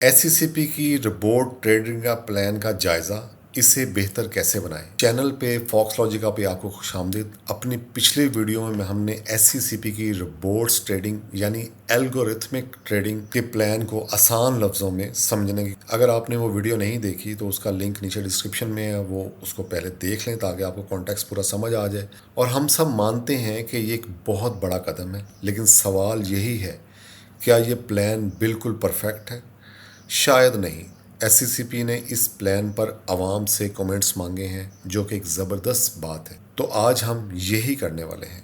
SCCP کی robot trading کا plan کا جائزہ، اسے بہتر کیسے بنائیں۔ چینل پہ فاکس لاجیکا پہ آپ کو خوش آمدید۔ اپنی پچھلی ویڈیو میں ہم نے SCCP کی روبوٹس ٹریڈنگ یعنی الگورتھمک ٹریڈنگ کے پلان کو آسان لفظوں میں سمجھنے کی، اگر آپ نے وہ ویڈیو نہیں دیکھی تو اس کا لنک نیچے ڈسکرپشن میں ہے، وہ اس کو پہلے دیکھ لیں تاکہ آپ کو کانٹیکس پورا سمجھ آ جائے۔ اور ہم سب مانتے ہیں کہ یہ ایک بہت بڑا قدم ہے، لیکن سوال یہی ہے، کیا یہ پلان بالکل پرفیکٹ ہے؟ شاید نہیں۔ SCCP نے اس پلان پر عوام سے کمنٹس مانگے ہیں، جو کہ ایک زبردست بات ہے۔ تو آج ہم یہی کرنے والے ہیں۔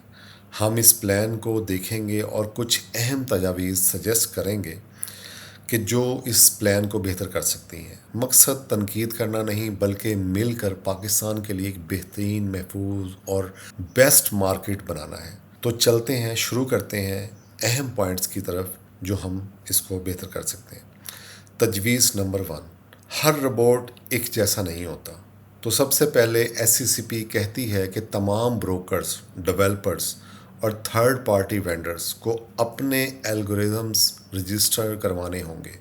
ہم اس پلان کو دیکھیں گے اور کچھ اہم تجاویز سجیسٹ کریں گے کہ جو اس پلان کو بہتر کر سکتی ہیں۔ مقصد تنقید کرنا نہیں، بلکہ مل کر پاکستان کے لیے ایک بہترین، محفوظ اور بیسٹ مارکیٹ بنانا ہے۔ تو چلتے ہیں، شروع کرتے ہیں اہم پوائنٹس کی طرف جو ہم اس کو بہتر کر سکتے ہیں۔ تجویز نمبر 1، ہر روبوٹ ایک جیسا نہیں ہوتا۔ تو سب سے پہلے SCCP کہتی ہے کہ تمام بروکرز، ڈیولپرز اور تھرڈ پارٹی وینڈرز کو اپنے الگورزمز رجسٹر کروانے ہوں گے۔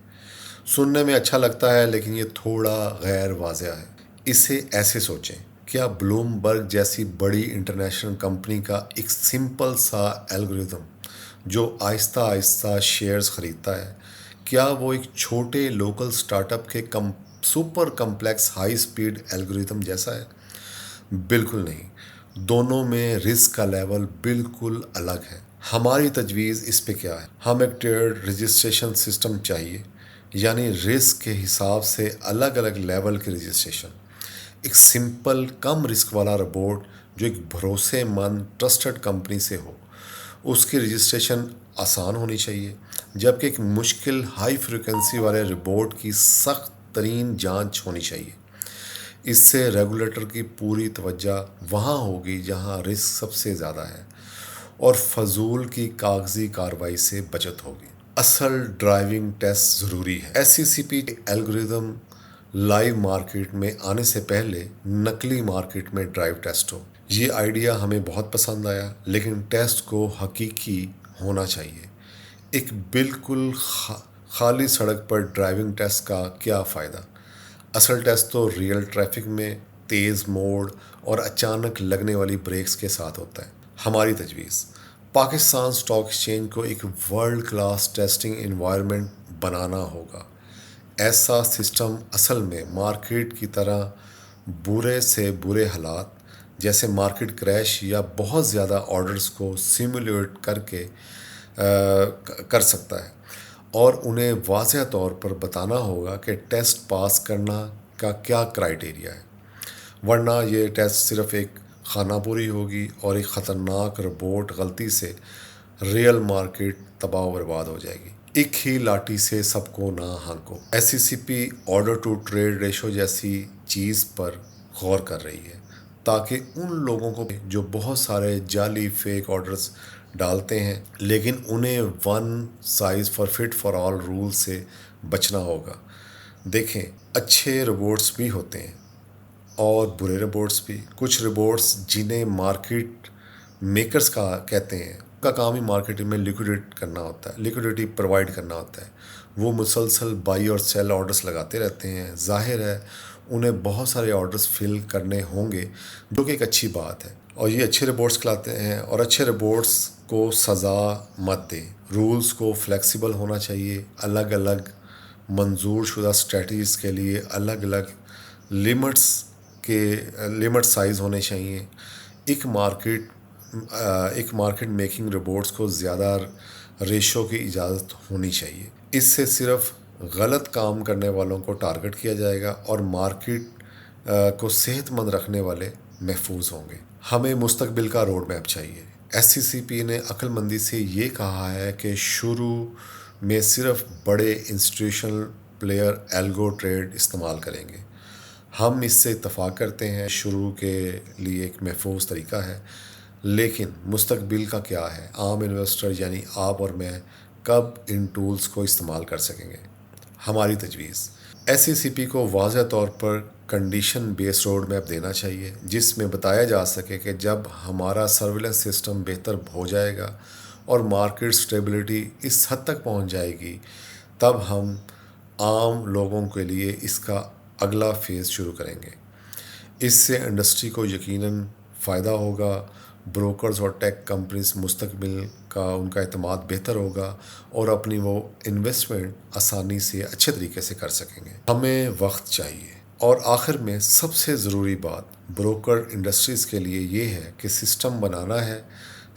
سننے میں اچھا لگتا ہے، لیکن یہ تھوڑا غیر واضح ہے۔ اسے ایسے سوچیں، کیا بلوم برگ جیسی بڑی انٹرنیشنل کمپنی کا ایک سمپل سا الگورزم جو آہستہ آہستہ شیئرز خریدتا ہے، کیا وہ ایک چھوٹے لوکل سٹارٹ اپ کے super complex high speed algorithm جیسا ہے؟ بالکل نہیں۔ دونوں میں رسک کا لیول بالکل الگ ہے۔ ہماری تجویز اس پہ کیا ہے؟ ہم ایک ٹیئرڈ رجسٹریشن سسٹم چاہیے، یعنی رسک کے حساب سے الگ الگ لیول کی رجسٹریشن۔ ایک سمپل کم رسک والا روبوٹ جو ایک بھروسے مند ٹرسٹڈ کمپنی سے ہو، اس کی رجسٹریشن آسان ہونی چاہیے، جبکہ ایک مشکل ہائی فریکوینسی والے روبوٹ کی سخت ترین جانچ ہونی چاہیے۔ اس سے ریگولیٹر کی پوری توجہ وہاں ہوگی جہاں رسک سب سے زیادہ ہے، اور فضول کی کاغذی کارروائی سے بچت ہوگی۔ اصل ڈرائیونگ ٹیسٹ ضروری ہے۔ SCCP الگورتھم لائیو مارکیٹ میں آنے سے پہلے نقلی مارکیٹ میں ڈرائیو ٹیسٹ ہو۔ یہ آئیڈیا ہمیں بہت پسند آیا، لیکن ٹیسٹ کو حقیقی ہونا چاہیے۔ ایک بالکل خالی سڑک پر ڈرائیونگ ٹیسٹ کا کیا فائدہ؟ اصل ٹیسٹ تو ریئل ٹریفک میں تیز موڑ اور اچانک لگنے والی بریکس کے ساتھ ہوتا ہے۔ ہماری تجویز، پاکستان اسٹاک ایکسچینج کو ایک ورلڈ کلاس ٹیسٹنگ انوائرمنٹ بنانا ہوگا۔ ایسا سسٹم اصل میں مارکیٹ کی طرح برے سے برے حالات جیسے مارکیٹ کریش یا بہت زیادہ آرڈرز کو سیمولیٹ کر سکتا ہے، اور انہیں واضح طور پر بتانا ہوگا کہ ٹیسٹ پاس کرنا کا کیا کرائیٹیریا ہے، ورنہ یہ ٹیسٹ صرف ایک خانہ پوری ہوگی اور ایک خطرناک روبوٹ غلطی سے ریئل مارکیٹ تباہ و برباد ہو جائے گی۔ ایک ہی لاٹھی سے سب کو نہ ہانکو۔ SCCP order to trade ratio جیسی چیز پر غور کر رہی ہے، تاکہ ان لوگوں کو جو بہت سارے جعلی فیک آرڈرز ڈالتے ہیں، لیکن انہیں one size fit for all rule سے بچنا ہوگا۔ دیکھیں، اچھے روبوٹس بھی ہوتے ہیں اور برے روبوٹس بھی۔ کچھ روبوٹس جنہیں مارکیٹ میکرز کا کہتے ہیں، کا کام ہی مارکیٹ میں لیکوڈیٹی پرووائڈ کرنا ہوتا ہے۔ وہ مسلسل بائی اور سیل آرڈرز لگاتے رہتے ہیں۔ ظاہر ہے انہیں بہت سارے آرڈرز فل کرنے ہوں گے، جو کہ ایک اچھی بات ہے، اور یہ اچھے روبوٹس کہلاتے ہیں۔ اور اچھے روبوٹس کو سزا مت دیں، رولز کو فلیکسیبل ہونا چاہیے۔ الگ الگ منظور شدہ اسٹریٹجیز کے لیے الگ الگ لمٹ سائز ہونے چاہیے۔ ایک مارکیٹ میکنگ روبوٹس کو زیادہ ریشو کی اجازت ہونی چاہیے۔ اس سے صرف غلط کام کرنے والوں کو ٹارگٹ کیا جائے گا اور مارکیٹ کو صحت مند رکھنے والے محفوظ ہوں گے۔ ہمیں مستقبل کا روڈ میپ چاہیے۔ SCCP نے عقل مندی سے یہ کہا ہے کہ شروع میں صرف بڑے انسٹیٹیوشنل پلیئر الگو ٹریڈ استعمال کریں گے۔ ہم اس سے اتفاق کرتے ہیں، شروع کے لیے ایک محفوظ طریقہ ہے، لیکن مستقبل کا کیا ہے؟ عام انویسٹر یعنی آپ اور میں کب ان ٹولز کو استعمال کر سکیں گے؟ ہماری تجویز، SCCP کو واضح طور پر کنڈیشن بیس روڈ میپ دینا چاہیے، جس میں بتایا جا سکے کہ جب ہمارا سرویلنس سسٹم بہتر ہو جائے گا اور مارکیٹ سٹیبلٹی اس حد تک پہنچ جائے گی، تب ہم عام لوگوں کے لیے اس کا اگلا فیز شروع کریں گے۔ اس سے انڈسٹری کو یقیناً فائدہ ہوگا، بروکرز اور ٹیک کمپنیز مستقبل کا ان کا اعتماد بہتر ہوگا اور اپنی وہ انویسٹمنٹ آسانی سے اچھے طریقے سے کر سکیں گے۔ ہمیں وقت چاہیے، اور آخر میں سب سے ضروری بات بروکر انڈسٹریز کے لیے یہ ہے کہ سسٹم بنانا ہے،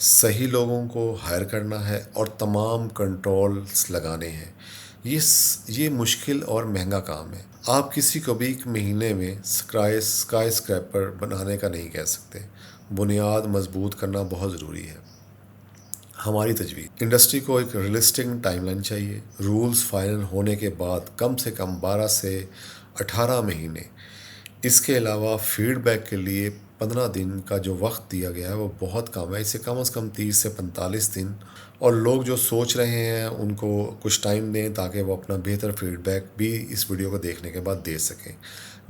صحیح لوگوں کو ہائر کرنا ہے اور تمام کنٹرولز لگانے ہیں۔ یہ مشکل اور مہنگا کام ہے۔ آپ کسی کو بھی ایک مہینے میں اسکائی اسکریپر بنانے کا نہیں کہہ سکتے۔ بنیاد مضبوط کرنا بہت ضروری ہے۔ ہماری تجویز: انڈسٹری کو ایک ریئلسٹک ٹائم لائن چاہیے، رولز فائنل ہونے کے بعد کم سے کم 12 سے 18 مہینے۔ اس کے علاوہ فیڈ بیک کے لیے 15 دن کا جو وقت دیا گیا ہے وہ بہت کم ہے، اسے کم از کم 30 سے 45 دن، اور لوگ جو سوچ رہے ہیں ان کو کچھ ٹائم دیں تاکہ وہ اپنا بہتر فیڈ بیک بھی اس ویڈیو کو دیکھنے کے بعد دے سکیں۔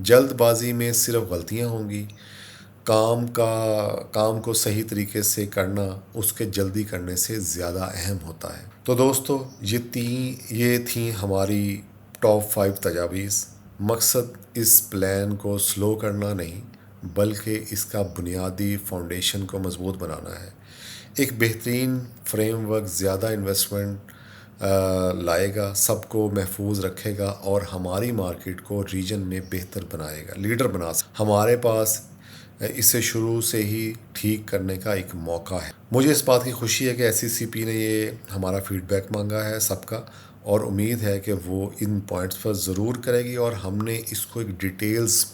جلد بازی میں صرف غلطیاں ہوں گی۔ کام کو صحیح طریقے سے کرنا اس کے جلدی کرنے سے زیادہ اہم ہوتا ہے۔ تو دوستو، یہ تھیں ہماری ٹاپ 5 تجاویز۔ مقصد اس پلان کو سلو کرنا نہیں بلکہ اس کا بنیادی فاؤنڈیشن کو مضبوط بنانا ہے۔ ایک بہترین فریم ورک زیادہ انویسٹمنٹ لائے گا، سب کو محفوظ رکھے گا اور ہماری مارکیٹ کو ریجن میں بہتر بنائے گا، لیڈر بنا سکے۔ ہمارے پاس اسے شروع سے ہی ٹھیک کرنے کا ایک موقع ہے۔ مجھے اس بات کی خوشی ہے کہ SCCP نے یہ ہمارا فیڈ بیک مانگا ہے سب کا، اور امید ہے کہ وہ ان پوائنٹس پر ضرور کرے گی، اور ہم نے اس کو ایک ڈیٹیلز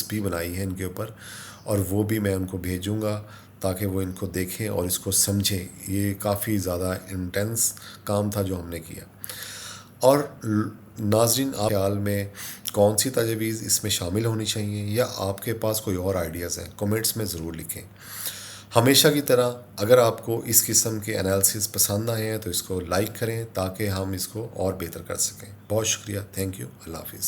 بھی بنائی ہیں ان کے اوپر، اور وہ بھی میں ان کو بھیجوں گا تاکہ وہ ان کو دیکھیں اور اس کو سمجھیں۔ یہ کافی زیادہ انٹینس کام تھا جو ہم نے کیا۔ اور ناظرین، آپ خیال میں کون سی تجاویز اس میں شامل ہونی چاہیے، یا آپ کے پاس کوئی اور آئیڈیاز ہیں، کمنٹس میں ضرور لکھیں۔ ہمیشہ کی طرح اگر آپ کو اس قسم کے انالیسز پسند آئے ہیں تو اس کو لائک کریں تاکہ ہم اس کو اور بہتر کر سکیں۔ بہت شکریہ، تھینک یو، اللہ حافظ۔